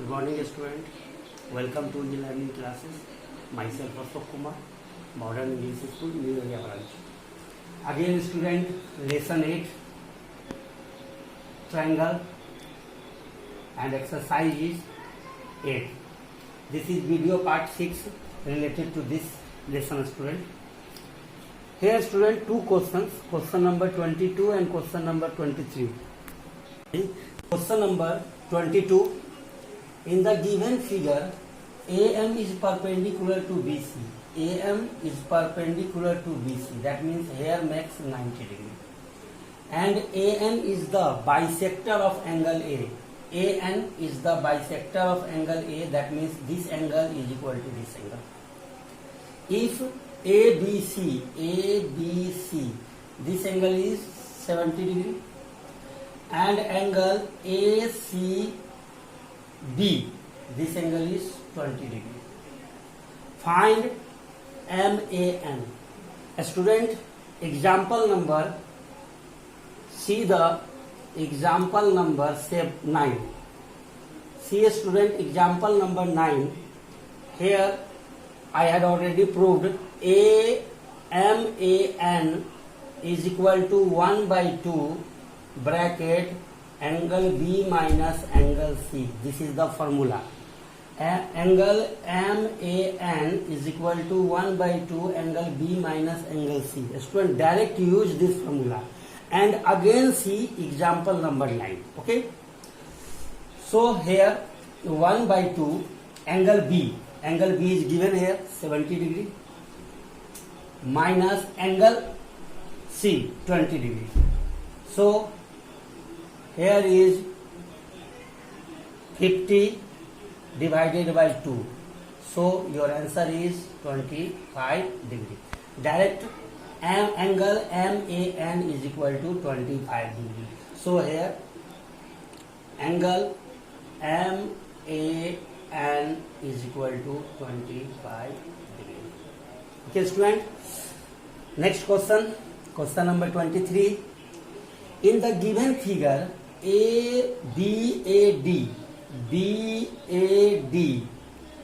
Good morning, student. Welcome to e-learning classes. Myself Ashok Kumar, Modern English School, New Area branch. Again, student, lesson 8, triangle, and exercise is 8. This is video part 6 related to this lesson, student. Here, student, two questions, question number 22 and question number 23. Question number 22. In the given figure, AM is perpendicular to BC. AM is perpendicular to BC. That means here makes 90 degree. And AN is the bisector of angle A. AN is the bisector of angle A. That means this angle is equal to this angle. If ABC, this angle is 70 degree. And angle ACB, this angle is 20 degree. Find MAN. A student, example number, see the example number, say 9. See a student, example number 9. Here I had already proved MAN is equal to 1 by 2 bracket angle B minus angle C. This is the formula. Angle MAN is equal to 1 by 2 angle B minus angle C. Student, direct use this formula. And again see example number 9. Okay. So here 1 by 2 angle B. Angle B is given here 70 degree minus angle C 20 degree. So here is 50 divided by 2. So your answer is 25 degree. Direct angle MAN is equal to 25 degree. So here angle MAN is equal to 25 degree. Okay, student. Next question. Question number 23. In the given figure, BAD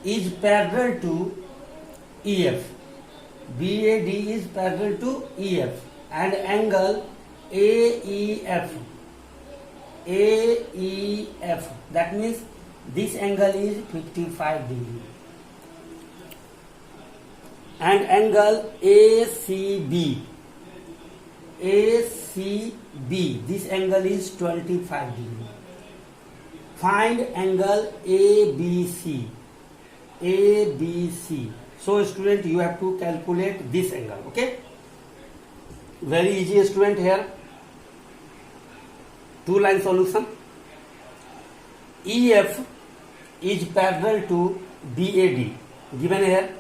is parallel to EF. BAD is parallel to EF and angle AEF. That means this angle is 55 degree. And angle ACB. This angle is 25 degree. Find angle ABC. So student, you have to calculate this angle. Okay. Very easy, student. Here 2-line solution. EF is parallel to BAD. Given here,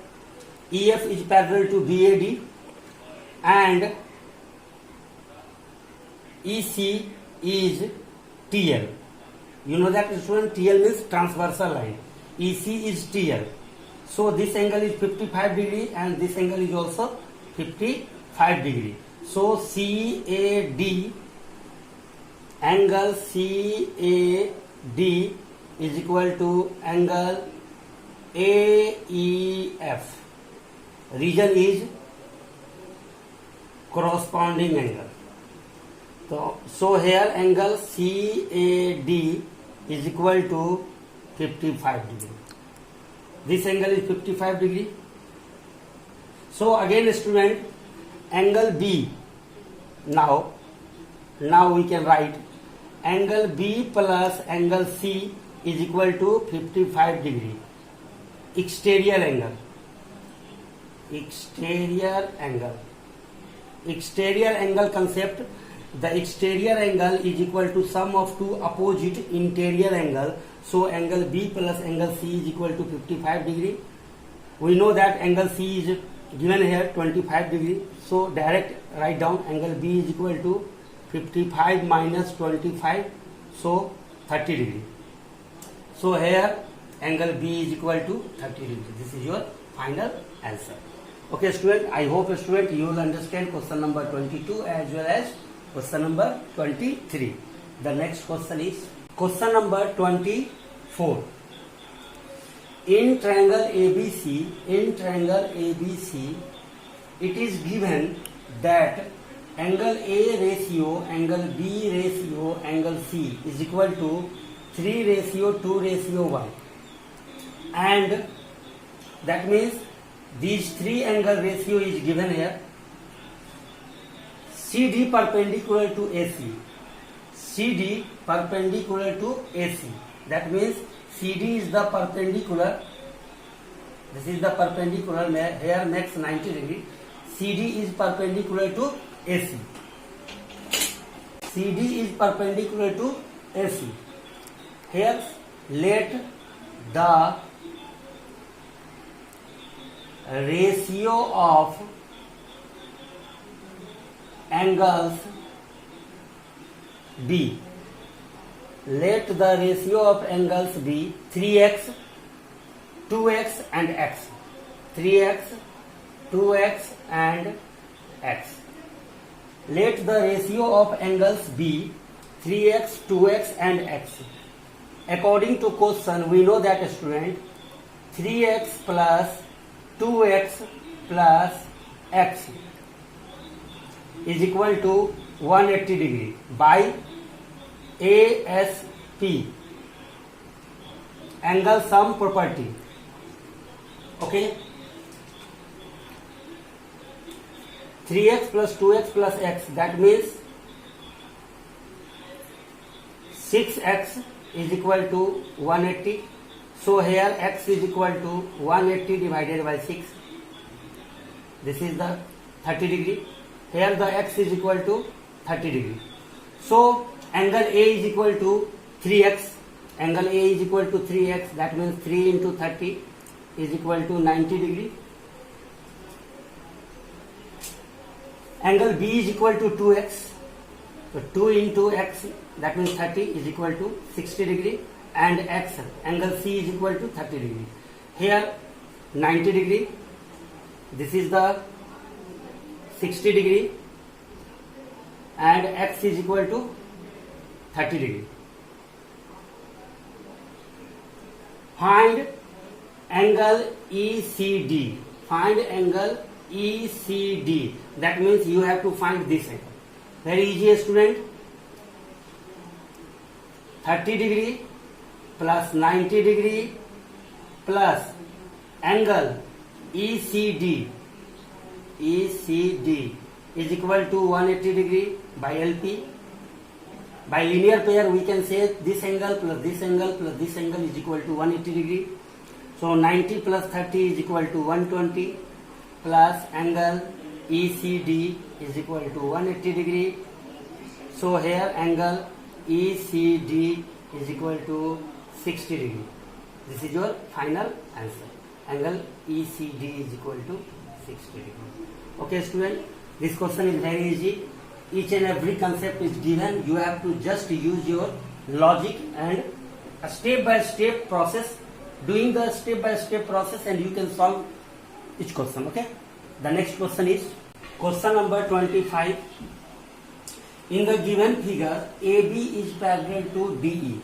EF is parallel to BAD and EC is TL. You know that, student, TL means transversal line. EC is TL. So this angle is 55 degree and this angle is also 55 degree. So CAD, angle CAD is equal to angle AEF. Region is corresponding angle. So here angle CAD is equal to 55 degree. This angle is 55 degree. So again, student, angle B. Now we can write angle B plus angle C is equal to 55 degree. Exterior angle concept. The exterior angle is equal to sum of two opposite interior angle. So angle B plus angle C is equal to 55 degree. We know that angle C is given here 25 degree. So direct write down angle B is equal to 55 minus 25. So 30 degree. So here angle B is equal to 30 degree. This is your final answer. Okay, student, I hope, student, you will understand question number 22 as well as question number 23. The next question is question number 24. in triangle ABC, it is given that angle A ratio, angle B ratio, angle C is equal to 3:2:1, and that means these three angle ratio is given here. CD perpendicular to AC, CD perpendicular to AC, that means CD is the perpendicular, this is the perpendicular, here makes 90 degree, CD is perpendicular to AC, CD is perpendicular to AC. Here let the ratio of angles be, let the ratio of angles be 3x, 2x and x, 3x, 2x and x. Let the ratio of angles be 3x, 2x and x. According to question, we know that, student, 3x plus 2x plus x is equal to 180 degree by ASP, angle sum property. Okay, 3x plus 2x plus x, that means 6x is equal to 180. So here x is equal to 180 divided by 6. This is the 30 degree. Here the x is equal to 30 degree. So angle A is equal to 3x. Angle A is equal to 3x. That means 3 into 30 is equal to 90 degree. Angle B is equal to 2x. So 2 into x, that means 30, is equal to 60 degree. And x, angle C is equal to 30 degree. Here 90 degree. This is the 60 degree. And x is equal to 30 degree. Find angle ECD. Find angle ECD. That means you have to find this angle. Very easy, student. 30 degree plus 90 degree plus angle ECD. ECD is equal to 180 degree by LP. By linear pair, we can say this angle plus this angle plus this angle is equal to 180 degree. So 90 plus 30 is equal to 120 plus angle ECD is equal to 180 degree. So here angle ECD is equal to 60 degree. This is your final answer. Angle ECD is equal to 60 degree. Okay, student, this question is very easy. Each and every concept is given. You have to just use your logic and a step-by-step process, doing the step-by-step process, and you can solve each question. Okay. The next question is question number 25. In the given figure, AB is parallel to DE.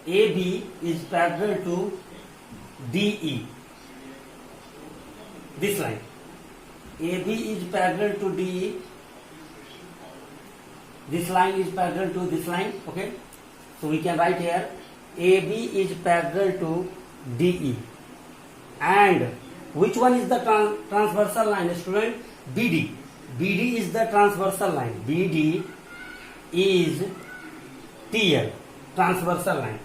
AB is parallel to DE. This line. AB is parallel to DE. This line is parallel to this line. Okay. So we can write here AB is parallel to DE. And which one is the transversal line, student? BD. BD is the transversal line. BD is TL, transversal line.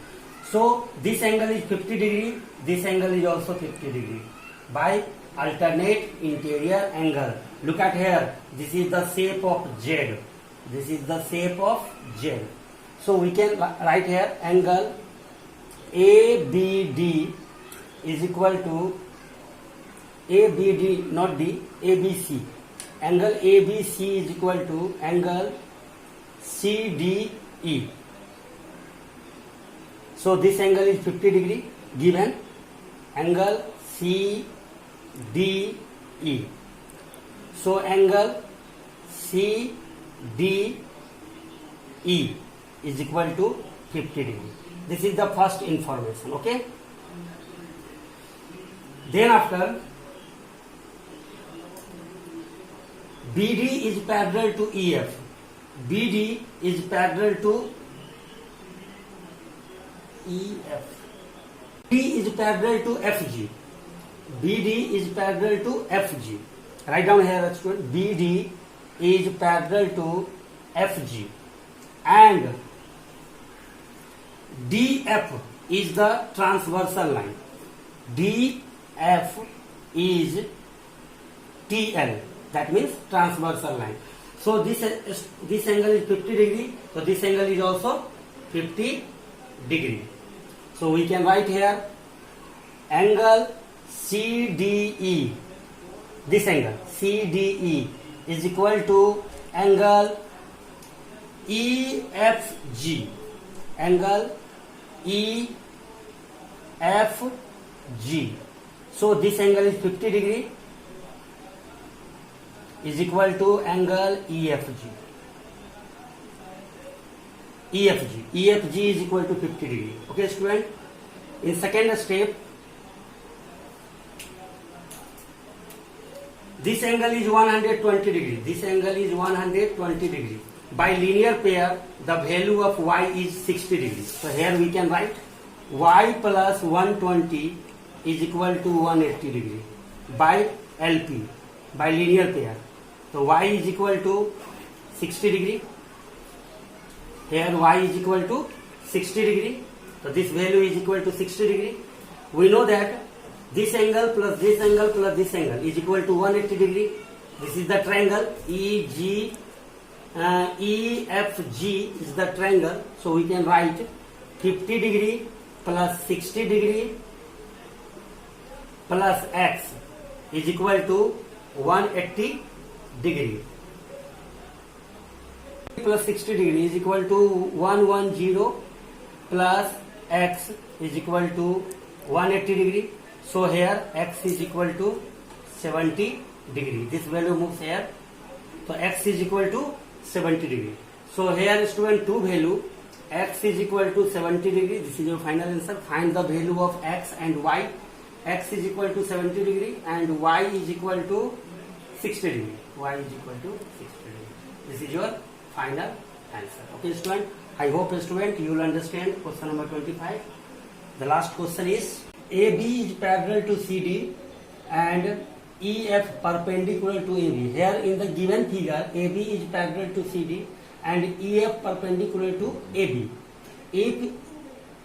So this angle is 50 degree. This angle is also 50 degree by alternate interior angle. Look at here. This is the shape of Z. This is the shape of Z. So we can write here angle ABD is equal to ABD, not D, ABC. Angle ABC is equal to angle CDE. So this angle is 50 degree given. Angle CDE. So angle CDE is equal to 50 degree. This is the first information. Okay. Then after, BD is parallel to EF. BD is parallel to EF. BD is parallel to FG. BD is parallel to FG. Write down here, student. BD is parallel to FG, and DF is the transversal line. DF is TL. That means transversal line. So this angle is 50 degree. So this angle is also 50 degree. So we can write here angle CDE. This angle CDE is equal to angle EFG. Angle EFG. So this angle is 50 degree is equal to angle EFG. EFG is equal to 50 degree. Okay, student. In second step, this angle is 120 degree. This angle is 120 degree. By linear pair, the value of y is 60 degree. So here we can write y plus 120 is equal to 180 degree by LP, by linear pair. So y is equal to 60 degree. Here y is equal to 60 degree. So this value is equal to 60 degree. We know that this angle plus this angle plus this angle is equal to 180 degree. This is the triangle EFG is the triangle. So we can write 50 degree plus 60 degree plus x is equal to 180 degree. Plus 60 degree is equal to 110 plus x is equal to 180 degree. So here x is equal to 70 degree. This value moves here. So x is equal to 70 degree. So here student, two value, x is equal to 70 degree. This is your final answer. Find the value of x and y. X is equal to 70 degree and y is equal to 60 degree. Y is equal to 60 degree. This is your final answer. Okay, student. I hope, student, you will understand question number 25. The last question is, AB is parallel to CD and EF perpendicular to AB. Here in the given figure, AB is parallel to CD and EF perpendicular to AB. If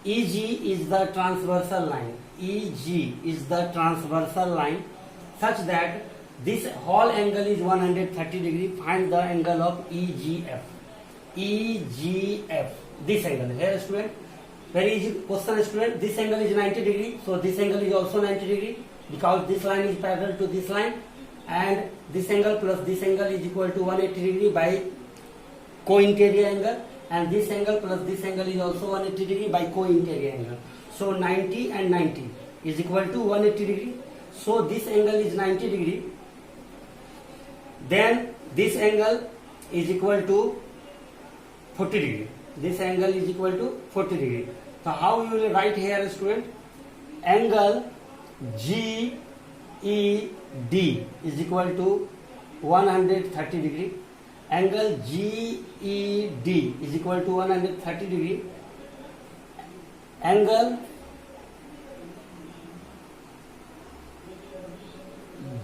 EG is the transversal line, EG is the transversal line such that this whole angle is 130 degree, find the angle of EGF. EGF, this angle. Here student, very easy question, student. This angle is 90 degree, so this angle is also 90 degree because this line is parallel to this line, and this angle plus this angle is equal to 180 degree by co-interior angle, and this angle plus this angle is also 180 degree by co-interior angle. So 90 and 90 is equal to 180 degree. So this angle is 90 degree. Then this angle is equal to 40 degree. This angle is equal to 40 degree. So how you will write here, student? Angle GED is equal to 130 degree. Angle GED is equal to 130 degree. Angle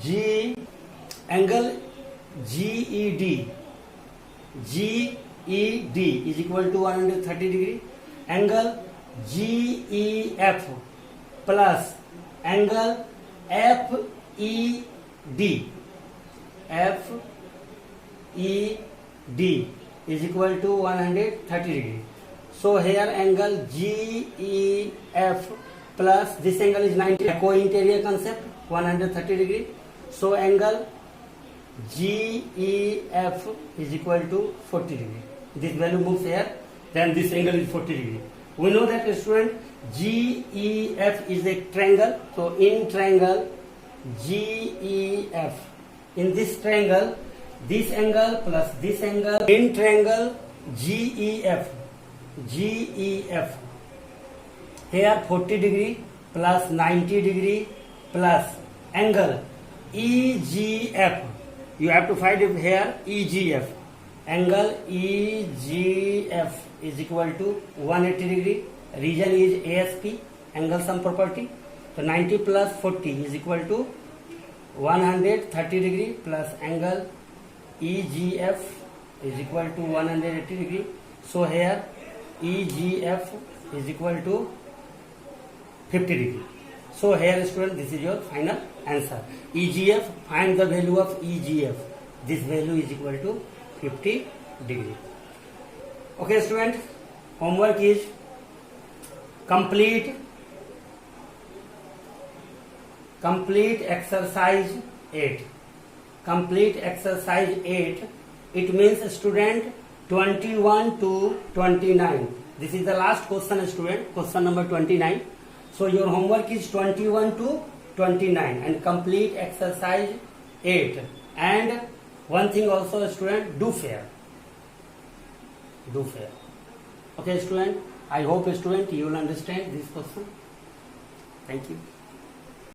GED is equal to 130 degree. Angle GEF plus angle FED is equal to 130 degree. So here angle GEF plus this angle is 90, co-interior concept, 130 degree. So angle GEF is equal to 40 degree. This value moves here, then this angle is 40 degree. We know that, student, GEF is a triangle. So in triangle GEF, in this triangle, this angle plus this angle, in triangle GEF, here 40 degree plus 90 degree plus angle EGF. You have to find it here EGF. Angle EGF is equal to 180 degree. Region is ASP, angle sum property. So 90 plus 40 is equal to 130 degree plus angle EGF is equal to 180 degree. So here EGF is equal to 50 degree. So here student, this is your final answer. EGF, find the value of EGF. This value is equal to 50 degree. Okay student, homework is complete exercise 8. Complete exercise 8. It means student 21 to 29. This is the last question student, question number 29. So your homework is 21 to 29 and complete exercise 8. And one thing also student, do fair. Okay student, I hope student you will understand this question. Thank you.